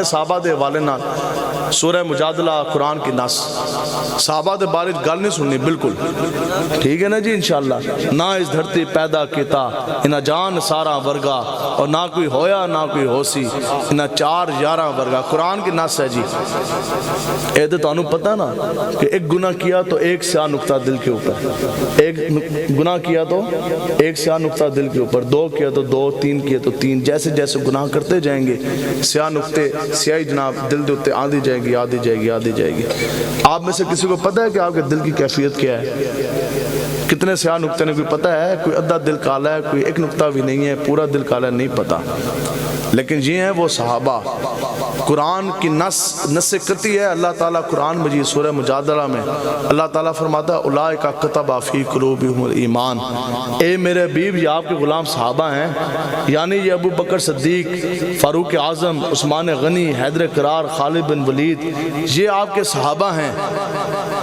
اپنے صحابہ دے حوالے نال سورہ مجادلہ قرآن کی نص صحابہ دے بارے گل نہیں سننی بالکل ٹھیک ہے نا جی انشاءاللہ نہ اس دھرتی پیدا کیتا انہا جان سارا ورگا اور نہ کوئی ہویا نہ کوئی ہو سی انہا چار یارہ ورگا قرآن کی نص ہے جی اے تو انہوں پتہ نا کہ ایک گناہ کیا تو ایک سیاہ نقطہ دل کے اوپر ایک گناہ کیا تو ایک سیاہ نقطہ دل کے اوپر دو کیا تو دو تین کیا تو تین جیسے جیسے گناہ کرتے جائیں گے سیاہ نقطے سیاہی جناب دل دے ہوتے آدھی جائے گی آدھی جائے گی آدھی جائے گی آپ میں سے کسی کو پتہ ہے کہ آپ کے دل کی کیفیت کیا ہے کتنے سیاہ نقطے نے کوئی پتہ ہے کوئی ادھا دل کالا ہے کوئی ایک نقطہ بھی نہیں ہے پورا دل کالا ہے نہیں پتہ لیکن یہ ہیں وہ صحابہ قرآن کی نص قطعی ہے اللہ تعالیٰ قرآن مجید سورہ مجادلہ میں اللہ تعالیٰ فرماتا ہے اولئک کتب فی قلوبہم الایمان اے میرے حبیب یہ آپ کے غلام صحابہ ہیں یعنی یہ ابو بکر صدیق فاروق اعظم عثمان غنی حیدر کرار خالد بن ولید یہ آپ کے صحابہ ہیں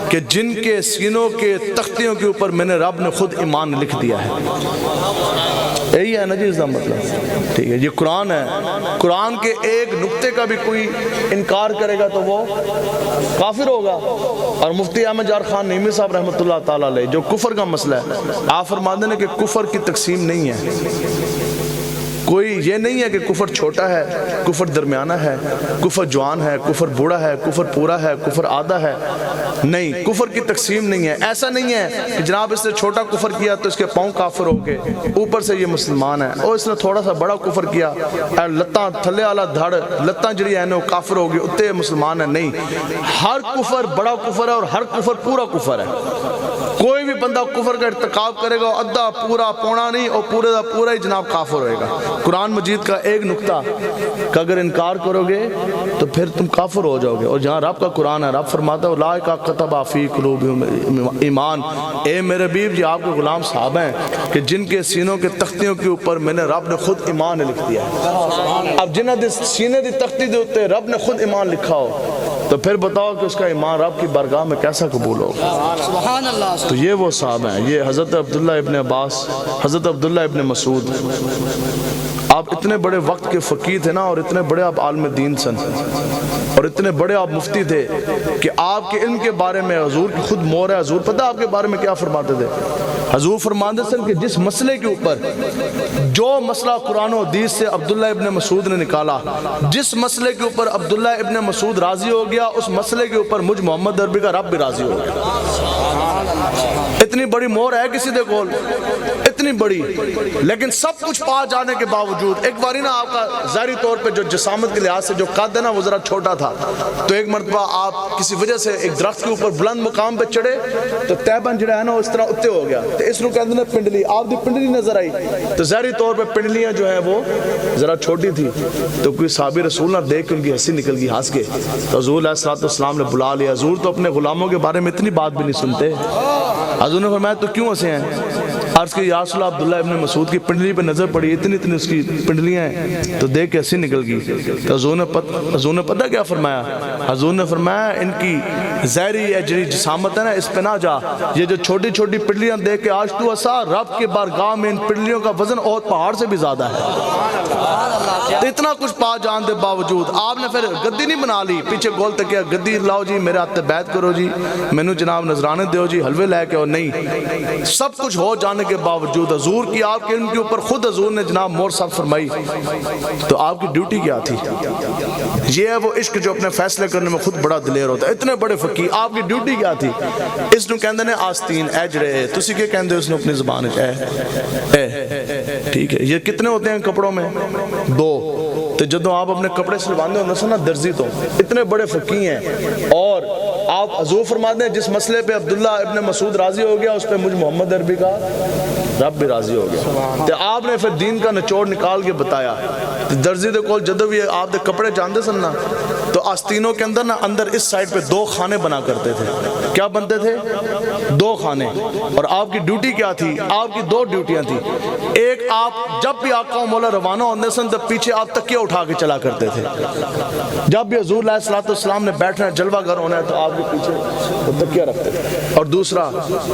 کہ جن کے سینوں کے تختیوں کے اوپر میں نے رب نے خود ایمان لکھ دیا ہے یہی ہے نا جی اس کا مطلب ٹھیک ہے یہ قرآن ہے قرآن کے ایک نقطے کا بھی کوئی انکار کرے گا تو وہ کافر ہوگا اور مفتی احمد جار خان نیمی صاحب رحمۃ اللہ تعالیٰ علیہ جو کفر کا مسئلہ ہے آپ فرماتے ہیں کہ کفر کی تقسیم نہیں ہے کوئی یہ نہیں ہے کہ کفر چھوٹا ہے کفر درمیانہ ہے کفر جوان ہے کفر بوڑھا ہے کفر پورا ہے کفر آدھا ہے نہیں کفر کی تقسیم نہیں ہے ایسا نہیں ہے کہ جناب اس نے چھوٹا کفر کیا تو اس کے پاؤں کافر ہو گئے اوپر سے یہ مسلمان ہے اور اس نے تھوڑا سا بڑا کفر کیا لتاں تھلے والا دھڑ لتاں جڑی ہے وہ کافر ہو گئی اتنے مسلمان ہے نہیں ہر کفر بڑا کفر ہے اور ہر کفر پورا کفر ہے کوئی بھی بندہ کفر کا ارتکاب کرے گا ادھا پورا پونا نہیں اور پورے دا پورا ہی جناب کافر ہوئے گا قرآن مجید کا ایک نقطہ کا اگر انکار کرو گے تو پھر تم کافر ہو جاؤ گے اور جہاں رب کا قرآن ہے رب فرماتا ہے اولئک کتب فی قلوبہم ایمان اے میرے حبیب یہ آپ کے غلام صحابہ ہیں کہ جن کے سینوں کے تختیوں کے اوپر میں نے رب نے خود ایمان لکھ دیا ہے اب جنہ دے سینے دی تختی دے ہوتے رب نے خود ایمان لکھا ہو تو پھر بتاؤ کہ اس کا ایمان رب کی بارگاہ میں کیسا قبول ہوگا سبحان اللہ تو یہ وہ صحابہ ہیں یہ حضرت عبداللہ ابن عباس حضرت عبداللہ ابن مسعود آپ اتنے بڑے وقت کے فقیہ تھے نا اور اتنے بڑے آپ عالم دین سن اور اتنے بڑے آپ مفتی تھے کہ آپ کے علم کے بارے میں حضور کی خود مور ہے حضور پتہ آپ کے بارے میں کیا فرماتے تھے حضور فرماتے سن کہ جس مسئلے کے اوپر جو مسئلہ قرآن و حدیث سے عبداللہ ابن مسعود نے نکالا جس مسئلے کے اوپر عبداللہ ابن مسعود راضی ہو گیا اس مسئلے کے اوپر مجھ محمد عربی کا رب بھی راضی ہو گیا اتنی بڑی مور ہے کسی دے کول اتنی بڑی لیکن سب کچھ پا جانے کے باوجود ایک باری نا آپ کا ظاہری طور پہ جو جسامت کے لحاظ سے جو قد ہے نا وہ ذرا چھوٹا تھا تو ایک مرتبہ آپ کسی وجہ سے ایک درخت کے اوپر بلند مقام پہ چڑھے تو تیبن جڑا ہے نا اس طرح اتے ہو گیا تو اس نو کہتے ہیں پنڈلی آپ دی پنڈلی نظر آئی تو ظاہری طور پہ پنڈلیاں جو ہیں وہ ذرا چھوٹی تھی تو کوئی صحابی رسول نہ دیکھ کے ان کی ہنسی نکل گئی ہنس کے تو حضور علیہ السلام نے بلا لیا حضور تو اپنے غلاموں کے بارے میں اتنی بات بھی نہیں سنتے حضور نے فرمایا تو کیوں ہنسے ہیں عرض کہ یا رسول اللہ عبداللہ ابن مسعود کی پنڈلی پہ نظر پڑی اتنی اس کی پنڈلیاں ہیں تو دیکھ کے ہنسی نکل گئی تو حضور نے پتہ کیا فرمایا حضور نے فرمایا ان کی ظاہری جڑی جسامت ہے نا اس پہ نہ جا یہ جو چھوٹی چھوٹی پنڈلیاں دیکھ کے آج تو ایسا رب کے بارگاہ میں ان پنڈلیوں کا وزن اور پہاڑ سے بھی زیادہ ہے تو اتنا کچھ پا جان دے باوجود آپ نے پھر گدی نہیں بنا لی پیچھے گول تک کیا گدی لاؤ جی میرے ہاتھ بیعت کرو جی مینوں جناب نذرانے دیو جی حلوے لے کے اور نہیں سب کچھ ہو جانے کے باوجود حضور کی آپ کے علم کے اوپر خود حضور نے جناب مور صاحب فرمائی تو آپ کی ڈیوٹی کیا تھی یہ ہے وہ عشق جو اپنے فیصلے کرنے میں خود بڑا دلیر ہوتا ہے اتنے بڑے فقیر آپ کی ڈیوٹی کیا تھی اس نو کہندے نے آستین اے جڑے تسی کے کہندے اس نے اپنی زبان اے ٹھیک ہے یہ کتنے ہوتے ہیں کپڑوں میں دو تو جدوں آپ اپنے کپڑے سلوانے ہوندے سن نا درزی تو اتنے بڑے فقیر ہیں اور آپ حضور فرماتے ہیں جس مسئلے پہ عبداللہ ابن مسعود راضی ہو گیا اس پہ مجھ محمد عربی کا رب بھی راضی ہو گیا تو آپ نے پھر دین کا نچوڑ نکال کے بتایا درزی دے کول جدو بھی آپ دے کپڑے جاندے سن نا تو آستینوں کے اندر نا اندر اس سائڈ پہ دو خانے بنا کرتے تھے کیا بنتے تھے دو خانے اور آپ کی ڈیوٹی کیا تھی آپ کی دو ڈیوٹیاں تھی ایک آپ جب بھی آقا و مولا روانہ ہوندے سن تو پیچھے آپ تکیہ اٹھا کے چلا کرتے تھے جب بھی حضور علیہ السلام نے بیٹھنا ہے جلوہ گر ہونا ہے تو آپ کے پیچھے وہ تکیہ رکھتے تھے اور دوسرا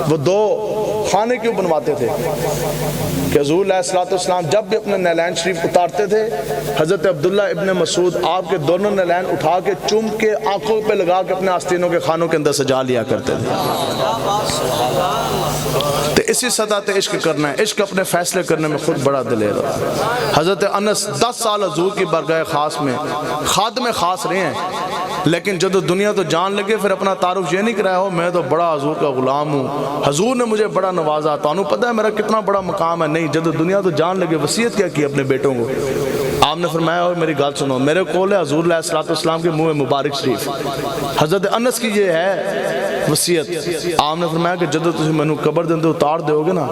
وہ دو خانے کیوں بنواتے تھے کہ حضور علیہ الصلوۃ والسلام جب بھی اپنے نعلین شریف اتارتے تھے، حضرت عبداللہ ابن مسعود آپ کے دونوں نعلین اٹھا کے چوم کے آنکھوں پہ لگا کے اپنے آستینوں کے خانوں کے اندر سجا لیا کرتے تھے۔ تو اسی سطح تے عشق کرنا ہے، عشق اپنے فیصلے کرنے میں خود بڑا دلیر ہوتا ہے۔ حضرت انس 10 سال حضور کی بارگاہ خاص میں خادم خاص رہے ہیں، لیکن جب دنیا تو جان لگے پھر اپنا تعارف یہ نہیں کرایا ہو میں تو بڑا حضور کا غلام ہوں، حضور نے مجھے بڑا نوازا، تو انہوں پتہ ہے میرا کتنا بڑا مقام ہے۔ نہیں، جب دنیا تو جان لگے وصیت کیا کی اپنے بیٹوں کو؟ آپ نے فرمایا اور میری گال سنو، میرے کول ہے حضور علیہ الصلوۃ والسلام کے منہ مبارک شریف، حضرت انس کی یہ ہے وصیت۔ آپ نے فرمایا کہ جدو تسی مینوں قبر دے اندر اتار دے ہوگے نا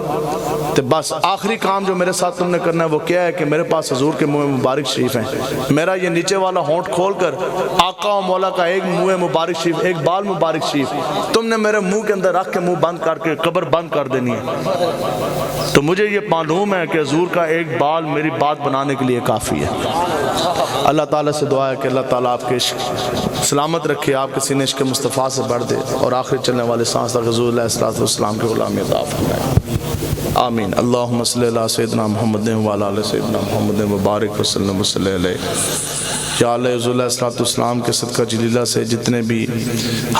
تو بس آخری کام جو میرے ساتھ تم نے کرنا ہے وہ کیا ہے کہ میرے پاس حضور کے منہ مبارک شریف ہیں، میرا یہ نیچے والا ہونٹ کھول کر آقا و مولا کا ایک منہ مبارک شریف، ایک بال مبارک شریف تم نے میرے منہ کے اندر رکھ کے منہ بند کر کے قبر بند کر دینی ہے۔ تو مجھے یہ معلوم ہے کہ حضور کا ایک بال میری بات بنانے کے لیے کافی ہے۔ اللہ تعالیٰ سے دعا ہے کہ اللہ تعالیٰ آپ کے عشق سلامت رکھے، آپ کے سینے عشق مصطفیٰ سے بڑھ دے، اور آخری چلنے والے سانس تک حضور علیہ الصلوۃ والسلام کے غلامی عطا فرمائے۔ آمین۔ اللہم صلی اللہ سیدنا محمد وعلی آل سیدنا محمد مبارک وسلم وصلی علیہ۔ یا اللہ حضور علیہ الصلوۃ والسلام کے صدقہ جلیلہ سے جتنے بھی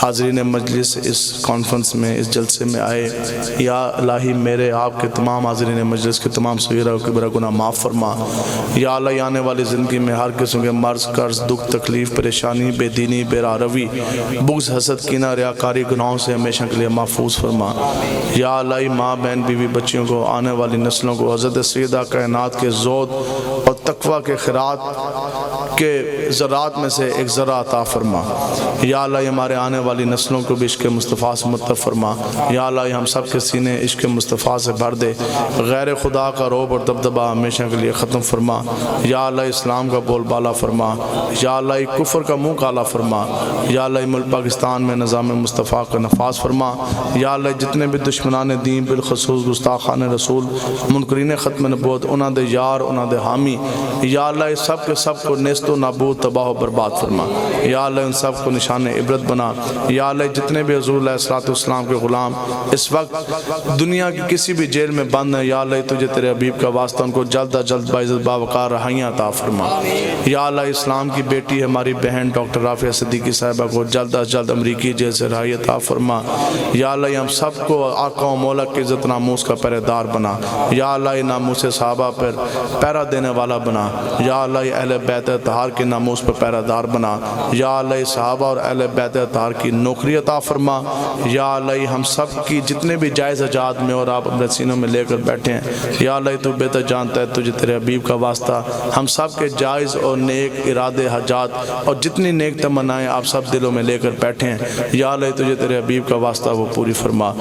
حاضرین مجلس اس کانفرنس میں اس جلسے میں آئے، یا الہی میرے آپ کے تمام حاضرین مجلس کے تمام صغیرہ و کبیرہ گناہ معاف فرما۔ یا اللہ آنے والی زندگی میں ہر قسم کے مرض، قرض، دکھ، تکلیف، پریشانی، بے دینی، بے راہ روی، بغض، حسد، کینہ، ریاکاری، گناہوں سے ہمیشہ کے لیے محفوظ فرما۔ یا اللہ ماں بہن بیوی بچیوں کو، آنے والی نسلوں کو حضرت سیدہ کائنات کے زہد اور تقوی کے خیرات کے ذرات میں سے ایک ذرہ عطا فرما۔ یا اللہ ہمارے آنے والی نسلوں کو بھی عشق مصطفیٰ سے مطلب فرما۔ یا اللہ ہم سب کے سینے عشق مصطفیٰ سے بھر دے، غیر خدا کا روب اور دبدبہ ہمیشہ کے لیے ختم فرما۔ یا اللہ اسلام کا بول بالا فرما۔ یا اللہ کفر کا منہ کالا فرما۔ یا اللہ ملک پاکستان میں نظام مصطفیٰ کا نفاذ فرما۔ یا اللہ جتنے بھی دشمنان دین بالخصوص گستاخان رسول، منکرین ختم نبوت، انہاں دے یار، انہاں دے حامی، یا اللہ سب کے سب کو نیست و نابود، تباہ و برباد فرما۔ یا اللہ ان سب کو نشان عبرت بنا۔ یا اللہ جتنے بھی حضور علیہ الصلوۃ والسلام کے غلام اس وقت دنیا کی کسی بھی جیل میں بند ہیں، یا اللہ تجھے تیرے حبیب کا واسطہ ان کو جلد از جلد باعزت باوقار رہائیاں عطا فرما۔ یا اللہ اسلام کی بیٹی ہماری بہن ڈاکٹر رافعہ صدیقی صاحبہ کو جلد از جلد امریکی جیل سے رہائی عطا فرما۔ یا اللہ ہم سب کو آقا و مولا کی عزت ناموس کا پہرے دار بنا۔ یا اللہ ناموس صحابہ پر پہرا دینے والا بنا۔ یا اللہ اہل بیت اطہار کے ناموس پر پہرا دار بنا۔ یا اللہ صحابہ اور اہل بیت اطہار کی نوکری عطا فرما۔ یا اللہ ہم سب کی جتنے بھی جائز حاجات میں اور آپ اپنے سینوں میں لے کر بیٹھے ہیں، یا اللہ تو بہتر جانتا ہے، تجھے تیرے حبیب کا واسطہ ہم سب کے جائز اور نیک ارادے حاجات اور جتنی نیک تمنائیں آپ سب دلوں میں لے کر بیٹھے ہیں، یا اللہ تجھے تیرے حبیب کا واسطہ وہ پوری فرما۔